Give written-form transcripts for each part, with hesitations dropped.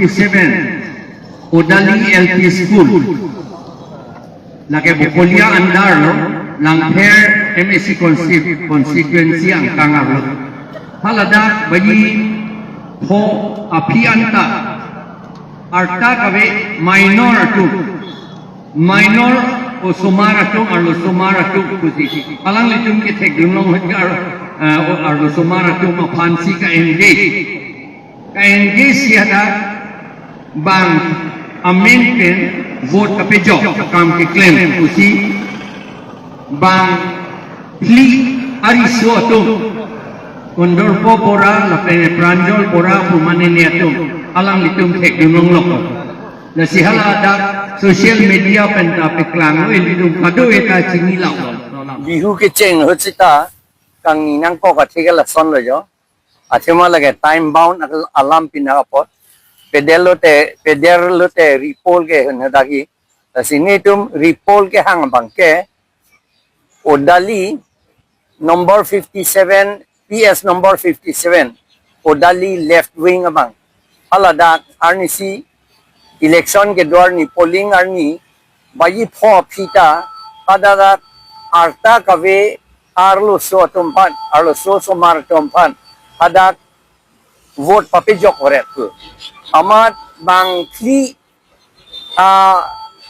57 Udali LP School laki Bukolia andar lo Langpher MSC Constituency ang kangar lo halada bayi ho apianta arta kabe minor o sumara tu kusi alang litum ke thek dunong har arlo sumara tu ma phansi ka engage siada bang amendment vote KEPAJOK kam ke claim usi bang plea ariso tu kondor po pora lapene pranjol pora pumane niato alang litum thek dunong loko la sihala ada social media penta peklang litum kado eta chini law bihu ke cheng hochita kang ninang ko ka thigala son lo jo athema lage time bound alam pinapot pederlote repol ke honadagi sinitum repol ke hang bangke Udali number 57 PS number 57 Udali left wing abang aladak arnisi election ke dwar ni polling arni bayi pho phita adadat arta kave arlo so tumpan arlo so mar tumpan adak vote KEPAJOK hore tu amat bang kli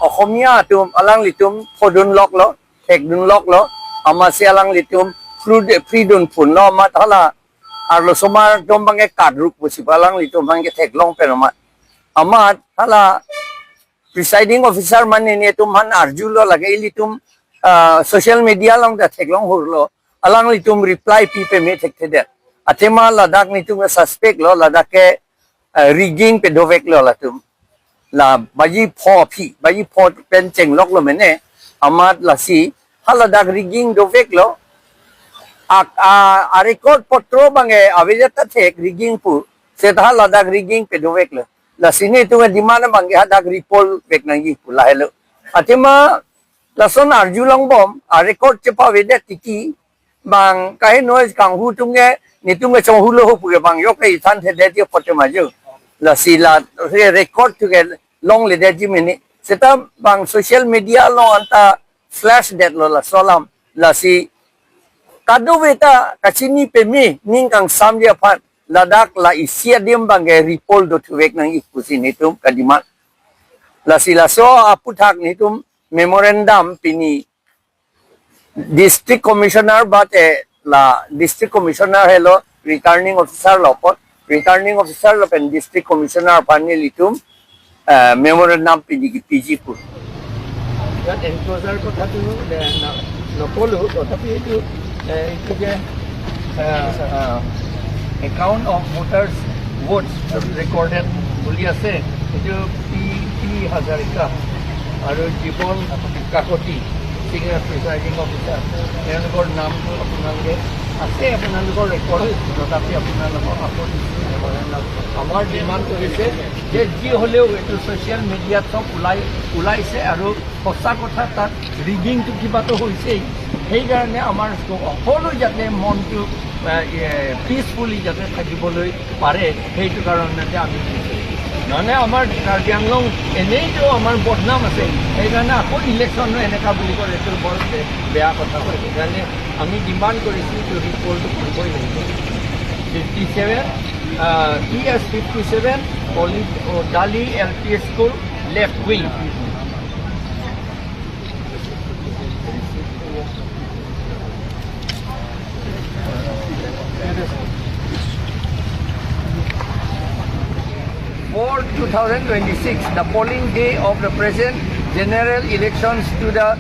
Ohomia tum alang litum podun lok lo tek dun lok lo ama si alang litum free dun pun lo amat hala arlo somar dom bange kadruk pusi alang litum bange tek long pen amat hala presiding officer mane ne tum han arjulo lage litum social media long da tek long hurlo alang litum reply pipe me tek tede atema ladak nitum suspect lo ladak ke rigging pe dovek lo latum la bayi pho pen cheng lok lo mene amat la si haladak rigging dovek lo a record potro bange avejata thek rigging pu se tha ladak rigging pe dovek lo la sini tu dimana bange hadak repol vek nangi pu la hello atema la son arjulang bom a record chepa vede tiki bang kai noise kang hu tunge nitunge chong hu lo hu pu bang yok ei than the de potema jo la sila record to get long le de mini seta bang social media lo anta flash that lo la solam la si kado beta kachini pe mi ning kang samdia phat ladak la isia dim bange repol do to wek nang ikusi nitum kadimat la sila so aputhak nitum memorandum pini district commissioner but la district commissioner hello returning officer lopot returning officer lopen district commissioner panelitum memorandum PG pun. Dan enclosure ko thatu no polo tapi itu je account of voters votes recorded boli ase itu P Hazarika aru Jibon Kakoti senior presiding officer এওঁলোকৰ নামটো আপোনালোকে আছে আপোনালোকৰ record তথাপি আপোনালোকক আমাৰ demand কৰিছে যে যি হ'লেও এইটো ছ'চিয়েল মিডিয়াত চব ওলাইছে আৰু সঁচা কথা তাত ৰিগিংটো কিবাটো হৈছেই সেইকাৰণে আমাৰ সকলো যাতে মনটো পিচফুলি যাতে থাকিবলৈ পাৰে সেইটো কাৰণতে আমি নহ'লে আমাৰ কাৰ্বি আংলং এনেইতো আমাৰ বদনাম আছে সেইকাৰণে আকৌ ইলেকশ্যনো এনেকুৱা বুলি কয় এইটো বৰ বেয়া কথা হয় সেইকাৰণে আমি ডিমাণ্ড কৰিছোঁ এইটো ৰিপৰ্টটো কৰিবই লাগিব 57 PS 57 Udali LP School left wing For 2026, the polling day of the present general elections to the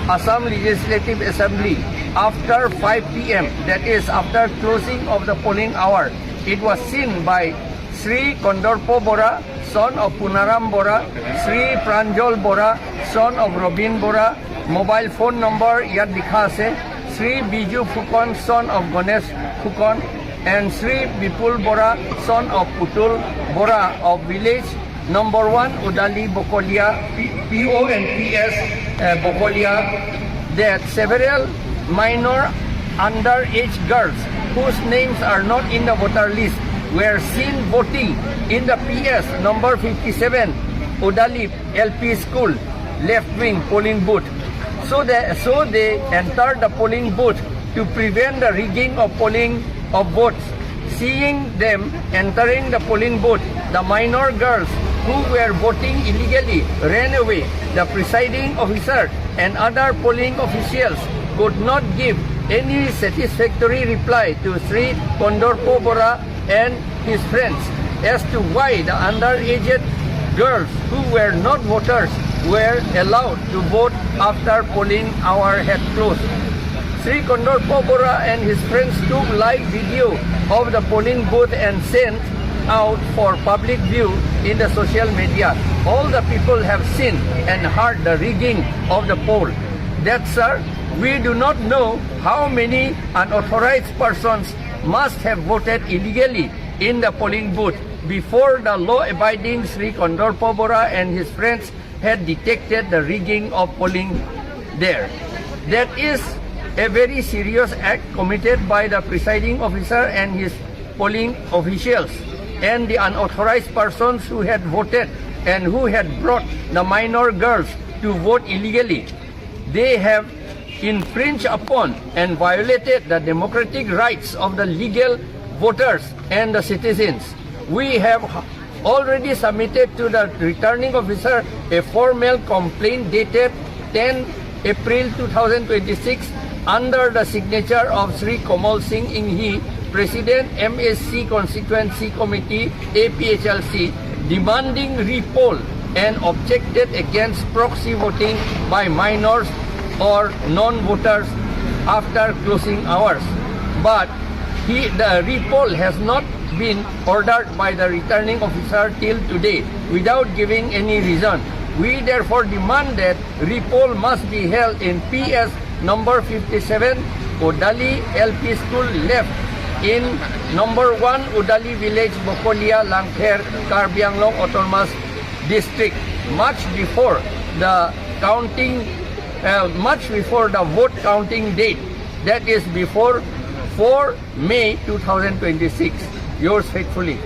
Assam Legislative Assembly after 5 p.m., that is after closing of the polling hour, it was seen by Sri Kondorpo Bora, son of Punaram Bora, Sri Pranjol Bora, son of Robin Bora, mobile phone number yat likha ase, Sri Biju Phukon, son of Ganesh Phukon, and Sri Bipul Bora, son of Putul Bora of village number 1 Udali Bokolia PO and PS Bokolia, that several minor underage girls whose names are not in the voter list were seen voting in the PS number 57 Udali LP School left-wing polling booth. So they entered the polling booth to prevent the rigging of polling of votes. Seeing them entering the polling booth, the minor girls who were voting illegally ran away. The presiding officer and other polling officials could not give any satisfactory reply to Sri Kondorpo Bora and his friends as to why the underage girls who were not voters were allowed to vote after polling hour had closed. Sri Kondorpo Bora and his friends took live video of the polling booth and sent out for public view in the social media. All the people have seen and heard the rigging of the poll. That, sir, we do not know how many unauthorized persons must have voted illegally in the polling booth before the law-abiding Sri Kondorpo Bora and his friends had detected the rigging of polling there. That is a very serious act committed by the presiding officer and his polling officials and the unauthorized persons who had voted and who had brought the minor girls to vote illegally. They have infringed upon and violated the democratic rights of the legal voters and the citizens. We have already submitted to the returning officer a formal complaint dated 10 April 2026 under the signature of Sri Komal Singh Inghi, President MSC Constituency Committee APHLC, demanding repoll and objected against proxy voting by minors or non-voters after closing hours. But the repoll has not been ordered by the returning officer till today without giving any reason. We therefore demand that repoll must be held in PS number 57 Udali LP School left in number 1 Udali Village, Bokolia, Langpher, Karbianglong Autonomous District much before the vote counting date, that is before 4 May 2026. Yours faithfully.